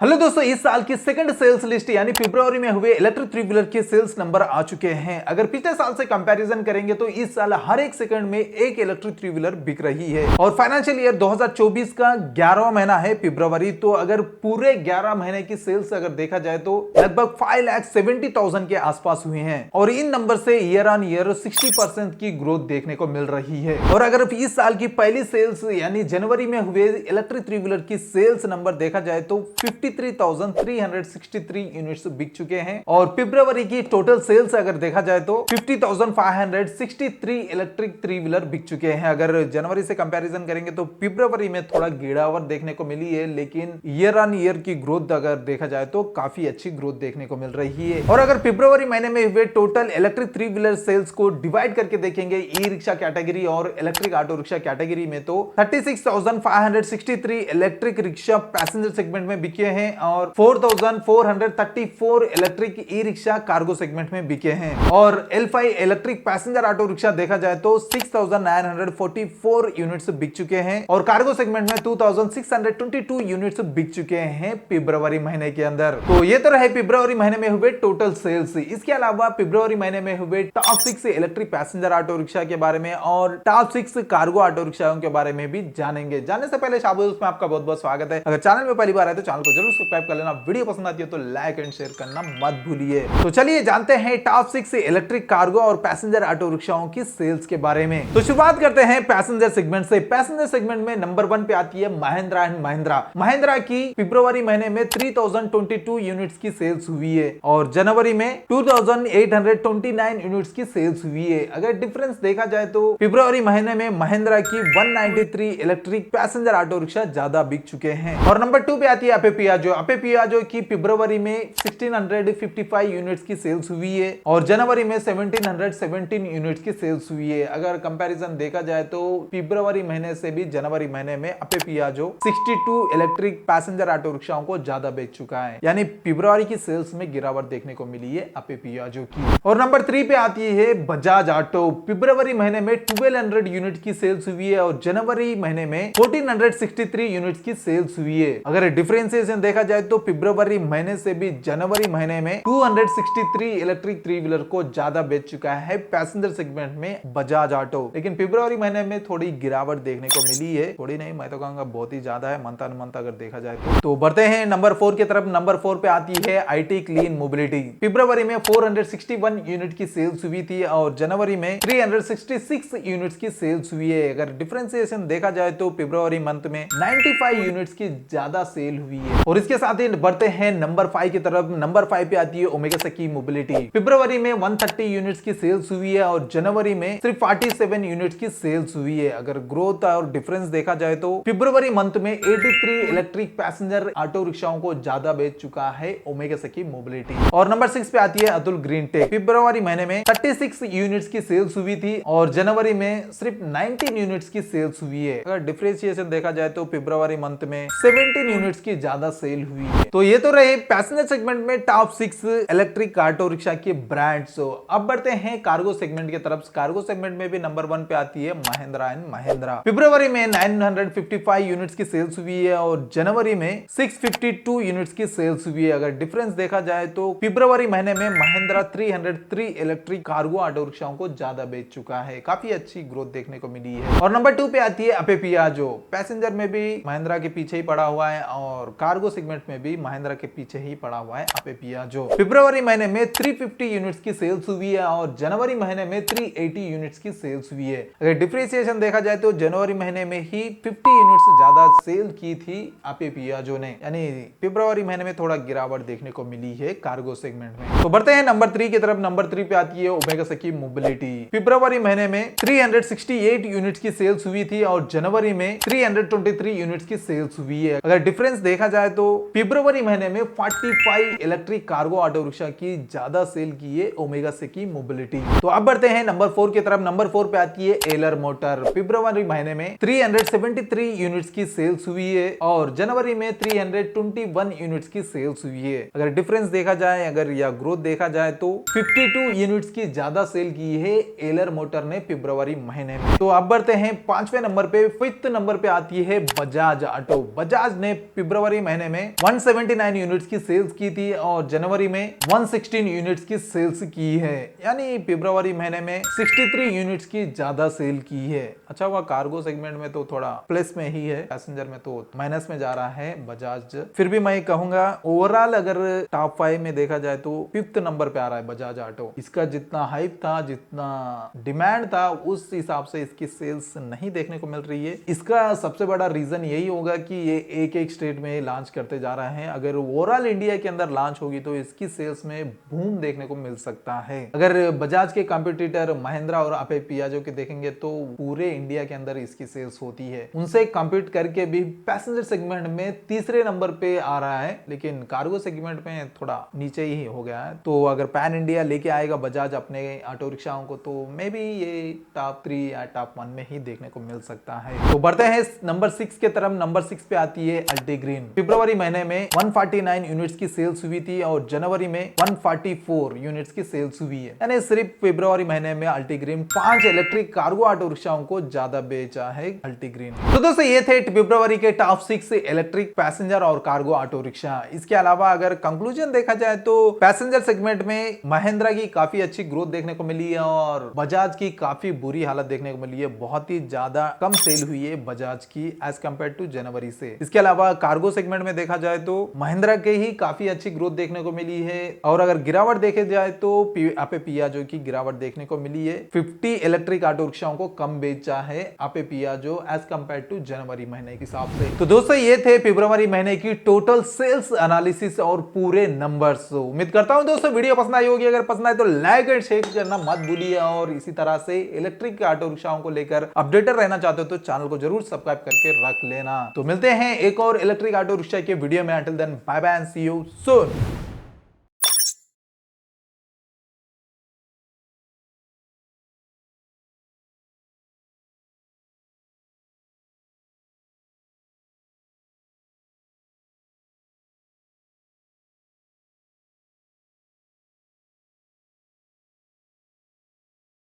Hello दोस्तों, इस साल की सेकंड सेल्स लिस्ट यानी फरवरी में हुए इलेक्ट्रिक थ्री व्हीलर के सेल्स नंबर आ चुके हैं। अगर पिछले साल से कंपैरिजन करेंगे तो इस साल हर एक सेकंड में एक इलेक्ट्रिक थ्री व्हीलर बिक रही है और फाइनेंशियल ईयर 2024 का 11वां महीना है फरवरी। तो अगर पूरे 11 महीने की सेल्स अगर देखा जाए तो लगभग 5,70,000 के आसपास हुए हैं और इन नंबर से ईयर ऑन ईयर 60% की ग्रोथ देखने को मिल रही है। और अगर इस साल की पहली सेल्स यानी जनवरी में हुए इलेक्ट्रिक थ्री व्हीलर की सेल्स नंबर देखा जाए तो 53,363 यूनिट्स बिक चुके हैं और फरवरी की टोटल सेल्स अगर देखा जाए तो 50,563 इलेक्ट्रिक थ्री व्हीलर बिक चुके हैं। अगर जनवरी से कंपैरिजन करेंगे तो फरवरी में थोड़ा गिरावट देखने को मिली है, लेकिन ईयर ऑन ईयर की ग्रोथ अगर देखा जाए तो काफी अच्छी ग्रोथ देखने को मिल रही है। और अगर फरवरी महीने में हुए total electric three wheeler sales को डिवाइड करके देखेंगे ई रिक्शा कैटेगरी और इलेक्ट्रिक ऑटो रिक्शा कैटेगरी में तो 36,563 इलेक्ट्रिक रिक्शा पैसेंजर सेगमेंट में बिके हैं और 4,434 electric e rickshaw cargo segment में बिके हैं और L5 electric passenger auto rickshaw देखा जाए तो 6,944 यूनिट्स बिक चुके हैं और कार्गो सेगमेंट में 2,622 यूनिट्स बिक चुके हैं फरवरी महीने के अंदर। तो ये तो रहे फरवरी महीने में हुए टोटल सेल्स। इसके अलावा फरवरी महीने में हुए top 6 electric passenger auto rickshaw के बारे में और टॉप 6 कार्गो ऑटो रिक्शाओं के बारे में भी जानेंगे। जानने से पहले शाबाश में आपका बहुत बहुत स्वागत है। अगर चैनल में पहली बार आए तो चैनल को जरूर सब्सक्राइब कर लेना, वीडियो पसंद आती है तो लाइक एंड शेयर करना मत भूलिए। तो चलिए जानते हैं टॉप 6 इलेक्ट्रिक कार्गो और पैसेंजर ऑटो रिक्शाओं की सेल्स के बारे में। तो शुरुआत करते हैं पैसेंजर सेगमेंट से। पैसेंजर सेगमेंट में नंबर 1 पे आती है महिंद्रा एंड महिंद्रा। महिंद्रा की फरवरी महीने में 3,022 यूनिट्स की सेल्स हुई है और जनवरी में 2,829 यूनिट्स की सेल्स हुई है। अगर डिफरेंस देखा जाए तो फरवरी महीने में महिंद्रा की 193 इलेक्ट्रिक पैसेंजर ऑटो रिक्शा ज्यादा बिक चुके हैं। और नंबर 2 पे आती है अपे पियाजो की फरवरी में 1655 यूनिट्स की सेल्स हुई है और जनवरी में 1717 यूनिट्स की सेल्स हुई है। अगर कंपैरिजन देखा जाए तो फरवरी महीने से भी जनवरी महीने में अपे पियाजो 62 इलेक्ट्रिक पैसेंजर ऑटो रिक्शाओं को ज्यादा बेच चुका है, यानी फरवरी की सेल्स में गिरावट देखने को मिली है अपे पियाजो की। और नंबर 3 पे आती है बजाज ऑटो। फरवरी महीने में 1200 यूनिट की सेल्स हुई है और जनवरी महीने में 1463 यूनिट्स की सेल्स हुई है। अगर डिफरेंशिएशन देखा जाए तो फरवरी महीने से भी जनवरी महीने में 263 इलेक्ट्रिक थ्री व्हीलर को ज्यादा बेच चुका है पैसेंजर सेगमेंट में बजाज ऑटो। लेकिन फरवरी महीने में थोड़ी गिरावट देखने को मिली है, थोड़ी नहीं मैं तो कहूंगा बहुत ही ज्यादा है, मंथ अगर देखा जाए तो बढ़ते हैं नंबर 4 की तरफ। नंबर 4 पे आती है आईटी क्लीन मोबिलिटी। फरवरी में 461 यूनिट की सेल्स हुई थी और जनवरी में 366 यूनिट्स की सेल्स हुई है। अगर डिफरेंशिएशन देखा जाए तो फरवरी मंथ में 95 यूनिट्स की ज्यादा सेल हुई है। और इसके साथ ही बढ़ते हैं नंबर 5 की तरफ। नंबर 5 पे आती है ओमेगा सकी मोबिलिटी। फरवरी में 130 यूनिट्स की सेल्स हुई है और जनवरी में सिर्फ 47 यूनिट्स की सेल्स हुई है। अगर ग्रोथ और डिफरेंस देखा जाए तो फरवरी मंथ में 83 इलेक्ट्रिक पैसेंजर ऑटो रिक्शाओं को ज्यादा बेच चुका है ओमेगा सकी मोबिलिटी। और नंबर 6 पे आती है अतुल ग्रीन टेक। फरवरी महीने में 36 यूनिट्स की सेल्स हुई थी और जनवरी में सिर्फ 19 यूनिट्स की सेल्स हुई है। अगर डिफरेंशिएशन देखा जाए तो फरवरी मंथ में 17 यूनिट्स की ज्यादा सेल हुई है। तो ये तो रहे पैसेंजर सेगमेंट में टॉप 6 इलेक्ट्रिक ऑटो रिक्शा के ब्रांड्स। अब बढ़ते हैं कार्गो सेगमेंट की तरफ। कार्गो सेगमेंट में भी नंबर 1 पे आती है महिंद्रा एंड महिंद्रा। फरवरी में 955 यूनिट्स की सेल्स हुई है और जनवरी में 652 यूनिट्स की सेल्स हुई है। अगर डिफरेंस देखा जाए तो फरवरी महीने में महिंद्रा 303 इलेक्ट्रिक कार्गो ऑटो रिक्शाओं को ज्यादा बेच चुका है। काफी अच्छी ग्रोथ देखने को मिली है। और नंबर 2 पे आती है अपे पियाजो। पैसेंजर में भी महिंद्रा के पीछे ही पड़ा हुआ है और कार्गो सेगमेंट में भी महिंद्रा के पीछे ही पड़ा हुआ है अपे पियाजो। फरवरी महीने में 350 यूनिट्स की सेल्स हुई है और जनवरी महीने में 380 यूनिट्स की सेल्स हुई है। अगर डिफरेंशिएशन देखा जाए तो जनवरी महीने में ही 50 यूनिट्स ज्यादा सेल की थी अपे पियाजो ने, यानी फरवरी महीने में थोड़ा गिरावट देखने को मिली है कार्गो सेगमेंट में। तो बढ़ते हैं नंबर 3 की तरफ। नंबर 3 पे आती है ओमेगा सकी मोबिलिटी। फरवरी महीने में 368 यूनिट्स की सेल्स हुई थी और जनवरी में 323 यूनिट्स की सेल्स हुई है। अगर डिफरेंस देखा जाए तो फरवरी महीने में 45 इलेक्ट्रिक कार्गो ऑटो रिक्शा की ज्यादा सेल की है ओमेगा सकी मोबिलिटी। तो अब बढ़ते हैं नंबर 4 की तरफ। नंबर 4 पे आती है एलर मोटर। फरवरी महीने में 373 यूनिट्स की सेल्स हुई है और जनवरी में 321 यूनिट्स की सेल्स हुई है। अगर डिफरेंस देखा जाए अगर या ग्रोथ देखा जाए तो 52 यूनिट्स की ज्यादा सेल की है एलर मोटर ने फरवरी महीने में। तो अब बढ़ते हैं 5वें नंबर पे। 5th नंबर पे आती है बजाज ऑटो। बजाज ने फरवरी महीने महीने में 179 यूनिट्स की सेल्स की थी और जनवरी में 116 यूनिट्स की सेल्स की है, यानी फरवरी महीने में 63 यूनिट्स की ज्यादा सेल की है। अच्छा हुआ कार्गो सेगमेंट में तो थोड़ा प्लस में ही है, पैसेंजर में तो माइनस में जा रहा है बजाज। फिर भी मैं कहूंगा ओवरऑल अगर टॉप 5 में देखा जाए तो 5th नंबर पे आ रहा है बजाज ऑटो। इसका जितना हाइप था, जितना डिमांड था, उस हिसाब से इसकी सेल्स नहीं देखने को मिल रही है। इसका सबसे बड़ा रीजन यही होगा कि ये एक एक स्टेट में लॉन्च करते जा रहे हैं। अगर ओवरऑल इंडिया के अंदर लॉन्च होगी तो इसकी सेल्स में बूम देखने को मिल सकता है। अगर बजाज के कंपटीटर महिंद्रा और आपे पियाजो के देखेंगे तो पूरे इंडिया के अंदर इसकी सेल्स होती है, उनसे कम्पीट करके भी पैसेंजर सेगमेंट में तीसरे नंबर पे आ रहा है, लेकिन कार्गो सेगमेंट में थोड़ा नीचे ही हो गया है। तो अगर पैन इंडिया लेके आएगा बजाज अपने ऑटो रिक्शाओं को तो मे बी ये टॉप 3 या टॉप 1 में ही देखने को मिल सकता है। तो बढ़ते हैं नंबर 6 के तरफ। नंबर 6 पे आती है अल्टीग्रीन। फरवरी महीने में 149 यूनिट्स की सेल्स हुई थी और जनवरी में 144 यूनिट्स की सेल्स हुई है, यानी सिर्फ फरवरी महीने में अल्टीग्रीन 5 इलेक्ट्रिक कार्गो ऑटो रिक्शाओं को ज्यादा बेचा है अल्टीग्रीन। तो दोस्तों ये थे फरवरी के टॉप 6 इलेक्ट्रिक पैसेंजर और कार्गो ऑटो रिक्शा। इसके अलावा अगर कंक्लूजन देखा जाए तो पैसेंजर सेगमेंट में महिंद्रा की काफी अच्छी ग्रोथ देखने को मिली है और बजाज की काफी बुरी हालत देखने को मिली है। बहुत ही ज्यादा कम सेल हुई है बजाज की एज कंपेयर टू जनवरी से। इसके अलावा कार्गो सेगमेंट में देखा जाए तो महिंद्रा के ही काफी अच्छी ग्रोथ देखने को मिली है और अगर गिरावट देखे जाए तो आपे पियाजो की गिरावट देखने को मिली है। 50 इलेक्ट्रिक ऑटो रिक्शाओं को कम बेचा है आपे पियाजो एज कंपेयर टू जनवरी महीने के हिसाब से। तो दोस्तों ये थे फरवरी महीने की टोटल सेल्स एनालिसिस और पूरे नंबर्स। उम्मीद करता हूं दोस्तों वीडियो पसंद आई होगी। अगर पसंद आए तो लाइक एंड शेयर करना मत भूलिए और इसी तरह से इलेक्ट्रिक ऑटो रिक्शाओं को लेकर अपडेटेड रहना चाहते हो तो चैनल को जरूर सब्सक्राइब करके रख लेना। तो मिलते हैं एक और इलेक्ट्रिक ऑटो रिक्शा के वीडियो में। Until then bye bye and see you soon.